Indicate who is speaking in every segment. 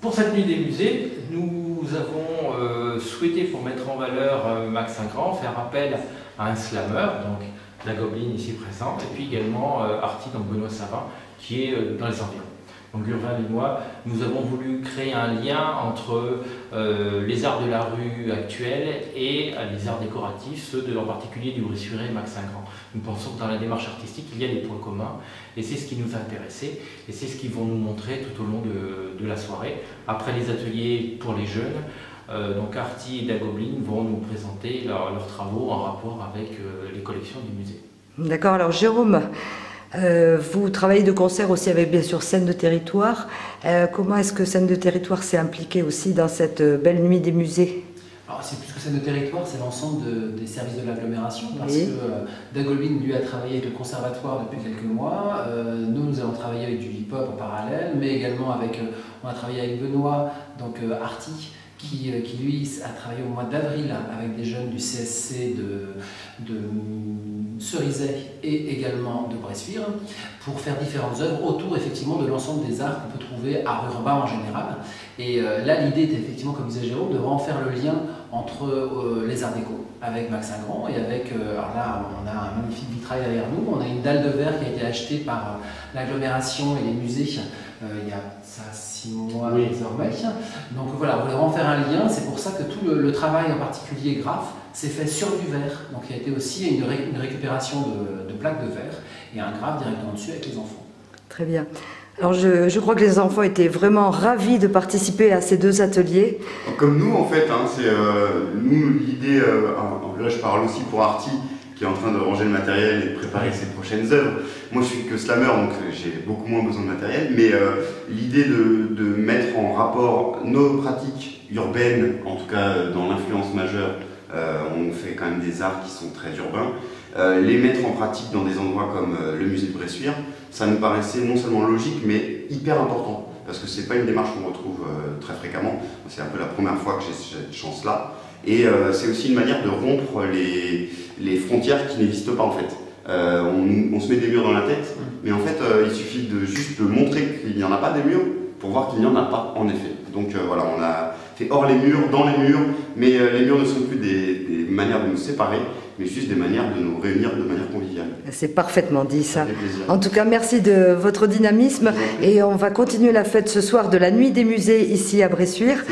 Speaker 1: Pour cette nuit des musées, nous avons souhaité, pour mettre en valeur Max Ingrand, faire appel à un slammer, donc Dagoblin ici présent, et puis également Artie, donc Benoît Savin, qui est dans les environs. Donc Gurval et moi, nous avons voulu créer un lien entre les arts de la rue actuels et les arts décoratifs, ceux en particulier du Bressuirais et Max Ingrand. Nous pensons que dans la démarche artistique, il y a des points communs, et c'est ce qui nous a intéressés, et c'est ce qu'ils vont nous montrer tout au long de la soirée. Après les ateliers pour les jeunes, donc Artie et Dagoblin vont nous présenter leurs travaux en rapport avec les collections du musée.
Speaker 2: D'accord, alors Jérôme, vous travaillez de concert aussi avec bien sûr Scène de Territoire. Comment est-ce que Scène de Territoire s'est impliquée aussi dans cette belle nuit des musées?
Speaker 3: Alors c'est plus que Scène de Territoire, c'est l'ensemble des services de l'agglomération, parce
Speaker 2: oui.
Speaker 3: que Dagoblin lui a travaillé avec le conservatoire depuis quelques mois. Nous allons travailler avec du hip-hop en parallèle, mais également on a travaillé avec Benoît, donc Artie, qui lui a travaillé au mois d'avril avec des jeunes du CSC de Cerizay et également de Bressuire pour faire différentes œuvres autour effectivement de l'ensemble des arts qu'on peut trouver art urbain en général. Et là l'idée était effectivement, comme disait Jérôme, de vraiment faire le lien entre les arts déco avec Max Ingrand et avec, alors là on a un magnifique vitrail derrière nous, on a une dalle de verre qui a été achetée par l'agglomération et les musées il y a ça 6 mois oui. Désormais. Donc voilà, on voulait vraiment faire un lien, c'est pour ça que tout le travail en particulier graphe s'est fait sur du verre, donc il y a été aussi une récupération de plaques de verre et un graphe directement dessus avec les enfants.
Speaker 2: Très bien. Alors je crois que les enfants étaient vraiment ravis de participer à ces deux ateliers.
Speaker 4: Comme nous en fait, hein, c'est nous l'idée, là je parle aussi pour Artie qui est en train de ranger le matériel et de préparer ses prochaines œuvres. Moi je suis que slammer donc j'ai beaucoup moins besoin de matériel, mais l'idée de mettre en rapport nos pratiques urbaines, en tout cas dans l'influence majeure, on fait quand même des arts qui sont très urbains, les mettre en pratique dans des endroits comme le musée de Bressuire, ça nous paraissait non seulement logique mais hyper important parce que c'est pas une démarche qu'on retrouve très fréquemment, c'est un peu la première fois que j'ai cette chance là et c'est aussi une manière de rompre les frontières qui n'existent pas en fait. On se met des murs dans la tête mais en fait il suffit de juste montrer qu'il n'y en a pas des murs pour voir qu'il n'y en a pas en effet. Donc voilà, on a fait hors les murs, dans les murs, mais les murs ne sont plus des manières de nous séparer, mais juste des manières de nous réunir de manière conviviale.
Speaker 2: C'est parfaitement dit ça. En tout cas, merci de votre dynamisme et on va continuer la fête ce soir de la nuit des musées ici à Bressuire,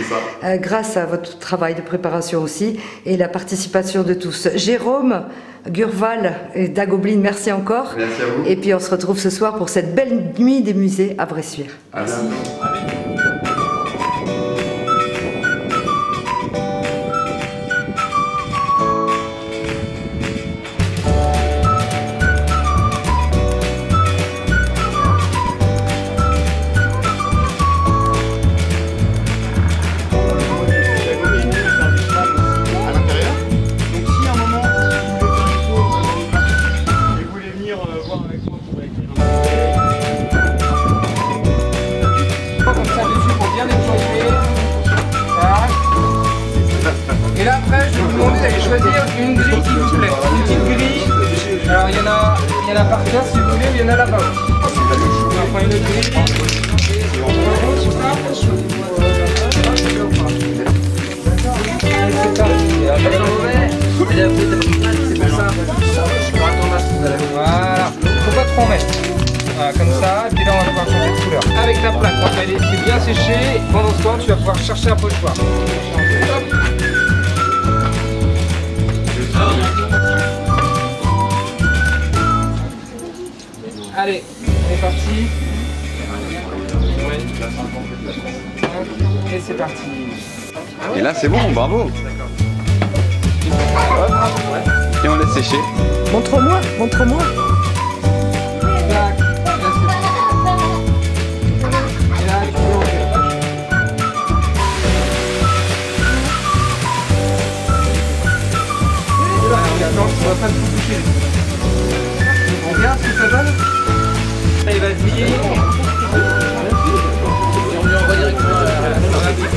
Speaker 2: grâce à votre travail de préparation aussi et la participation de tous. Jérôme, Gurval et Dagoblin, merci encore.
Speaker 4: Merci à vous.
Speaker 2: Et puis on se retrouve ce soir pour cette belle nuit des musées à Bressuire.
Speaker 4: Merci.
Speaker 5: Et là après je vais vous demander d'aller choisir une grille qui vous plaît. Une petite grille. Alors il y en a par terre si vous voulez, il y en a là-bas. On prend une autre grille. C'est parti. C'est pour ça. Voilà. Faut pas trop en mettre. Voilà, comme ça, et puis là on va pouvoir changer de couleur. Avec ta plaque, quand elle est bien séchée, pendant ce temps tu vas pouvoir chercher un pochoir. Hop. Allez, c'est parti. Et c'est parti.
Speaker 6: Et là c'est bon, bravo. Et on laisse sécher.
Speaker 2: Montre-moi, montre-moi.
Speaker 5: On va pas tout toucher. On regarde ce que ça donne. Allez, vas-y. Et on lui envoie directement à la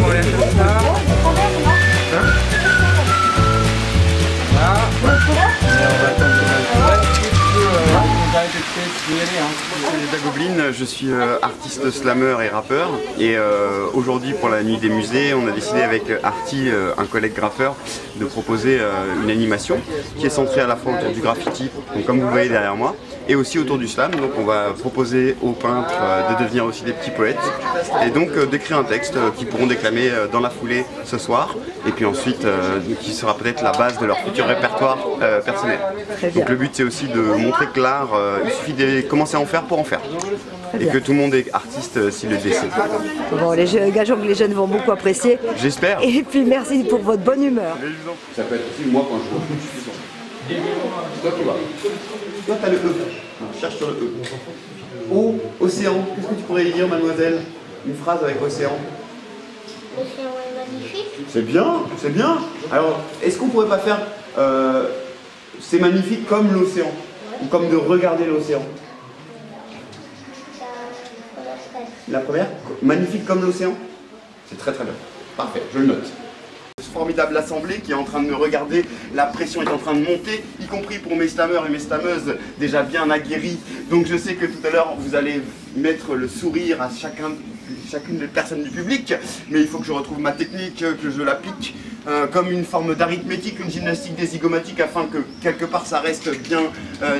Speaker 5: on lève comme ça. Voilà. Et on va attendre un petit peu.
Speaker 4: suis Dagoblin, je suis artiste slammer et rappeur. Et aujourd'hui, pour la nuit des musées, on a décidé avec Arty, un collègue graffeur, de proposer une animation qui est centrée à la fois autour du graffiti, donc comme vous le voyez derrière moi, et aussi autour du slam. Donc on va proposer aux peintres de devenir aussi des petits poètes et donc d'écrire un texte qu'ils pourront déclamer dans la foulée ce soir, et puis ensuite qui sera peut-être la base de leur futur répertoire personnel. Donc le but c'est aussi de montrer que l'art, il suffit de commencer à en faire pour en faire. Et que tout le monde est artiste s'il le décide.
Speaker 2: Bon, gageons que les jeunes vont beaucoup apprécier.
Speaker 4: J'espère.
Speaker 2: Et puis merci pour votre bonne humeur.
Speaker 4: Ça peut être aussi moi quand je vois. Toi qui vois. Toi t'as le E. Cherche sur le E. Ou océan. Qu'est-ce que tu pourrais y dire, mademoiselle? Une phrase avec océan.
Speaker 7: L'océan est magnifique.
Speaker 4: C'est bien, c'est bien. Alors, est-ce qu'on pourrait pas faire c'est magnifique comme l'océan, ou comme de regarder l'océan? La première, magnifique comme l'océan. C'est très très bien. Parfait, je le note. Formidable assemblée qui est en train de me regarder, la pression est en train de monter, y compris pour mes slammeurs et mes slammeuses déjà bien aguerris. Donc je sais que tout à l'heure vous allez mettre le sourire à chacune des personnes du public, mais il faut que je retrouve ma technique, que je l'applique comme une forme d'arithmétique, une gymnastique des zygomatiques, afin que quelque part ça reste bien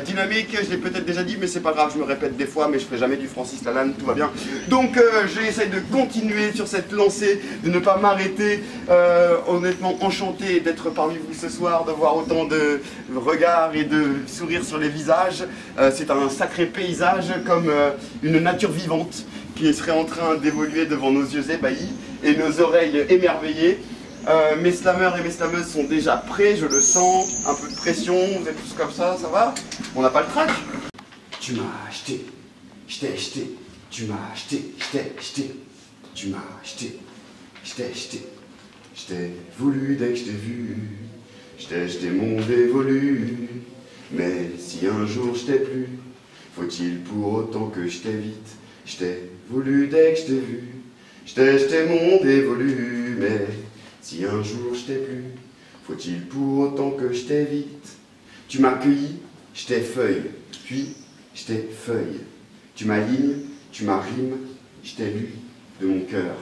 Speaker 4: dynamique. Je l'ai peut-être déjà dit, mais c'est pas grave, je me répète des fois, mais je ferai jamais du Francis Lalanne, tout va bien. Donc j'essaie de continuer sur cette lancée, de ne pas m'arrêter, honnêtement enchanté d'être parmi vous ce soir, de voir autant de regards et de sourires sur les visages. C'est un sacré paysage, comme une nature vivante qui serait en train d'évoluer devant nos yeux ébahis et nos oreilles émerveillées. Mes slammeurs et mes slammeuses sont déjà prêts, je le sens, un peu de pression, vous êtes tous comme ça va? On n'a pas le trac? Tu m'as acheté, je t'ai acheté, tu m'as acheté, je t'ai acheté, tu m'as acheté, je t'ai acheté, je t'ai voulu dès que je t'ai vu, je t'ai acheté mon dévolu, mais si un jour je t'ai plu, faut-il pour autant que je t'évite? Je t'ai voulu dès que je t'ai vu, je t'ai acheté mon dévolu, mais si un jour je t'ai plu, faut-il pour autant que je t'évite? Tu m'as cueilli, je t'ai feuille, puis je t'ai feuille. Tu m'as ligne, tu m'as rime, je t'ai lu de mon cœur.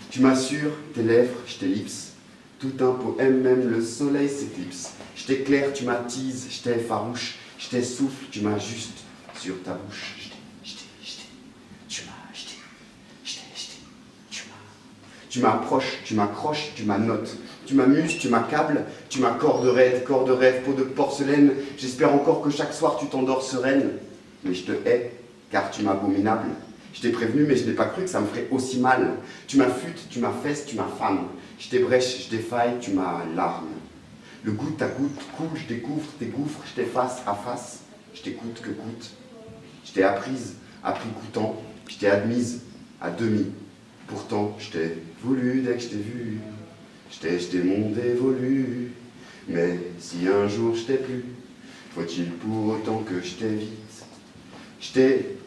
Speaker 4: Tu m'as sur tes lèvres, je t'ellipse. Tout un poème, même le soleil s'éclipse. Je t'éclaire, tu m'attises, je t'ai farouche. Je t'ai souffle, tu m'as juste sur ta bouche. Tu m'approches, tu m'accroches, tu m'annotes, tu m'amuses, tu m'accables, tu m'accordes corps de rêve, peau de porcelaine. J'espère encore que chaque soir tu t'endors sereine. Mais je te hais, car tu m'abominable. Je t'ai prévenu, mais je n'ai pas cru que ça me ferait aussi mal. Tu m'affûtes, tu m'affaisses, tu m'affames. Je t'ébrèche, je défaille, tu m'alarmes. Le goutte à goutte coule, je découvre tes gouffres, je t'ai face à face. Je t'écoute que coûte. Je t'ai apprise, appris coûtant. Je t'ai admise à demi. Pourtant, je t'ai voulu dès que je t'ai vu, je t'ai acheté mon dévolu, mais si un jour je t'ai plu, faut-il pour autant que je t'évite? Je t'ai...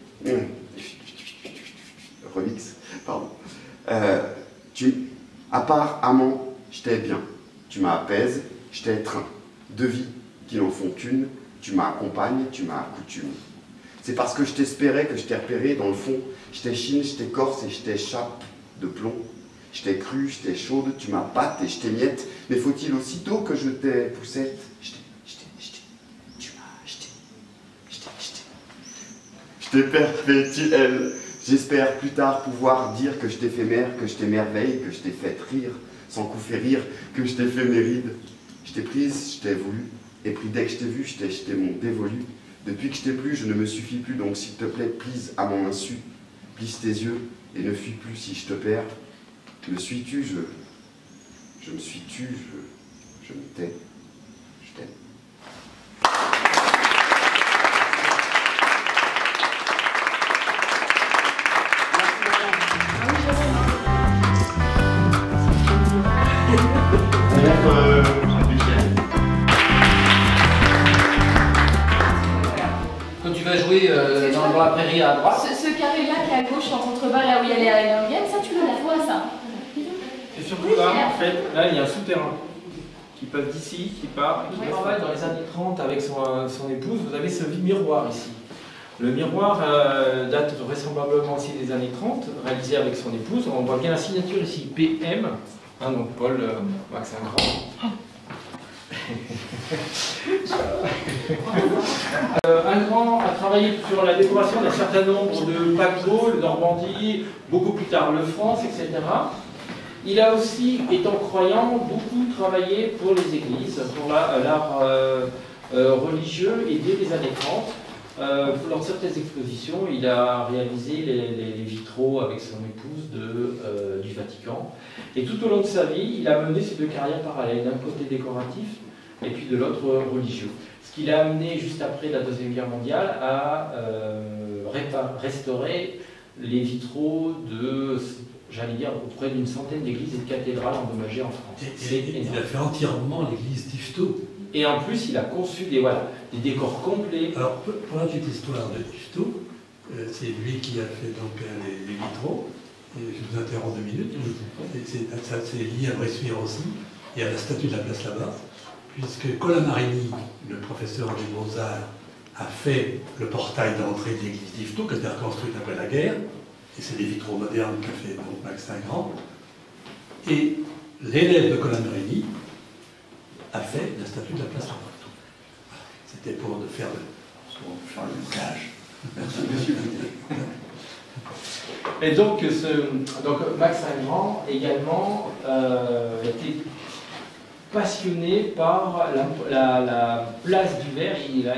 Speaker 4: Remix, pardon. À part amant, je t'ai bien, tu m'apaises, je t'ai train. Deux vies qui n'en font qu'une, tu m'accompagnes, tu m'accoutumes. C'est parce que je t'espérais que je t'ai repéré dans le fond. Je t'échine, je t'écorce et je t'échappe de plomb. Je t'ai cru, je t'ai chaude, tu m'appâtes et je t'émiette. Mais faut-il aussitôt que je t'ai poussette? Je t'ai acheté, tu m'as acheté, je t'ai acheté. Je t'ai perpétuel. J'espère plus tard pouvoir dire que je t'ai fait mère, que je t'ai merveille, que je t'ai fait rire, sans coup fait rire, que je t'ai fait mes rides. Je t'ai prise, je t'ai voulu, et pris dès que je t'ai vu, je t'ai acheté mon dévolu. Depuis que je t'ai plu, je ne me suffis plus, donc s'il te plaît, plise à mon insu. Plisse tes yeux et ne fuis plus si je te perds. Me suis-tu, je me suis tu, je me tais, je t'aime.
Speaker 3: Quand tu vas jouer dans la prairie à droite.
Speaker 8: Ce carré-là qui est à gauche en contrebas, là où il y a les aériennes, ça tu le vois ça.
Speaker 1: Et surtout là, en fait, là il y a un souterrain qui passe d'ici, qui part. Et qui
Speaker 3: En fait, dans les années 30, avec son épouse, vous avez ce miroir ici.
Speaker 1: Le miroir date vraisemblablement aussi des années 30, réalisé avec son épouse. On voit bien la signature ici, PM, hein, donc Paul Max Ingrand. Ingrand a travaillé sur la décoration d'un certain nombre de paquebots, le Normandie, beaucoup plus tard le France, etc. Il a aussi, étant croyant, beaucoup travaillé pour les églises, pour l'art religieux, et dès les années 30. Lors de certaines expositions, il a réalisé les vitraux avec son épouse du Vatican. Et tout au long de sa vie, il a mené ces deux carrières parallèles, d'un côté décoratif et puis de l'autre religieux. Ce qui l'a amené, juste après la Deuxième Guerre mondiale, à restaurer les vitraux de, j'allais dire, auprès d'une centaine d'églises et de cathédrales endommagées en France.
Speaker 9: Il a fait entièrement l'église d'Yvetot.
Speaker 1: Et en plus, il a conçu des décors complets.
Speaker 9: Alors, pour la petite histoire de Yvetot, c'est lui qui a fait donc les vitraux. Et je vous interromps 2 minutes. C'est lié à Bressuire aussi. Il y a la statue de la place là-bas. Puisque Colin Marini, le professeur des Beaux-Arts, a fait le portail d'entrée de l'église d'Yvetot, qui a été reconstruite après la guerre. Et c'est des vitraux modernes qu'a fait donc Max Ingrand. Et l'élève de Colin Marini a fait la statue de la place Labarthe. C'était pour faire le montage.
Speaker 1: Et donc, Max Ingrand également était passionné par la place du verre. Il a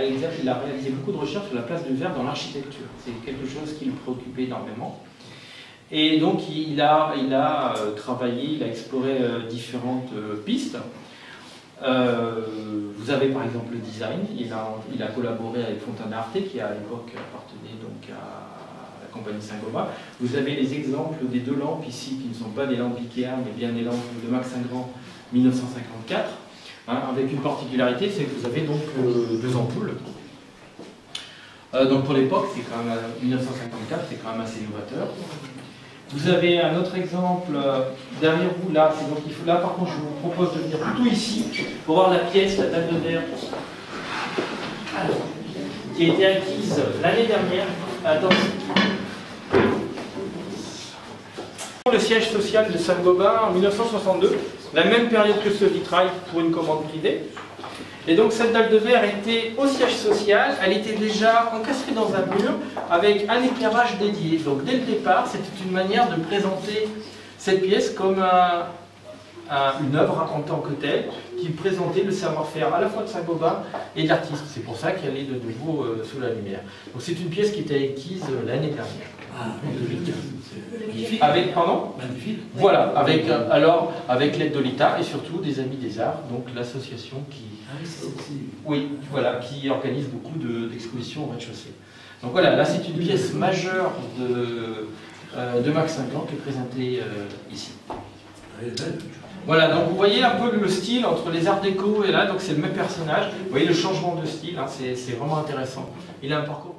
Speaker 1: réalisé beaucoup de recherches sur la place du verre dans l'architecture. C'est quelque chose qui le préoccupait énormément. Et donc, il a travaillé, il a exploré différentes pistes. Vous avez par exemple le design. Il a collaboré avec Fontana Arte, qui à l'époque appartenait donc à la compagnie Saint-Gobain. Vous avez les exemples des 2 lampes ici, qui ne sont pas des lampes Ikea, mais bien des lampes de Max Ingrand 1954, hein, avec une particularité, c'est que vous avez donc 2 ampoules. Donc pour l'époque, c'est quand même 1954, c'est quand même assez novateur. Vous avez un autre exemple derrière vous, là. Donc là, par contre, je vous propose de venir plutôt ici pour voir la pièce, la dalle de verre, qui a été acquise l'année dernière à Danzig. Le siège social de Saint-Gobain en 1962, la même période que ce vitrail pour une commande privée. Et donc cette dalle de verre était au siège social, elle était déjà encastrée dans un mur avec un éclairage dédié. Donc dès le départ, c'était une manière de présenter cette pièce comme une œuvre en tant que telle, qui présentait le savoir-faire à la fois de Saint-Gobain et de l'artiste. C'est pour ça qu'elle est de nouveau sous la lumière. Donc c'est une pièce qui était acquise l'année dernière. Avec, pardon ?
Speaker 9: Magnifique.
Speaker 1: Voilà, avec l'aide de l'État et surtout des Amis des Arts, donc l'association qui organise beaucoup d'expositions au rez-de-chaussée. Donc voilà, là c'est une pièce majeure de Max Ingrand qui est présentée ici. Voilà, donc vous voyez un peu le style entre les arts déco et là, donc c'est le même personnage. Vous voyez le changement de style, hein, c'est vraiment intéressant. Il a un parcours.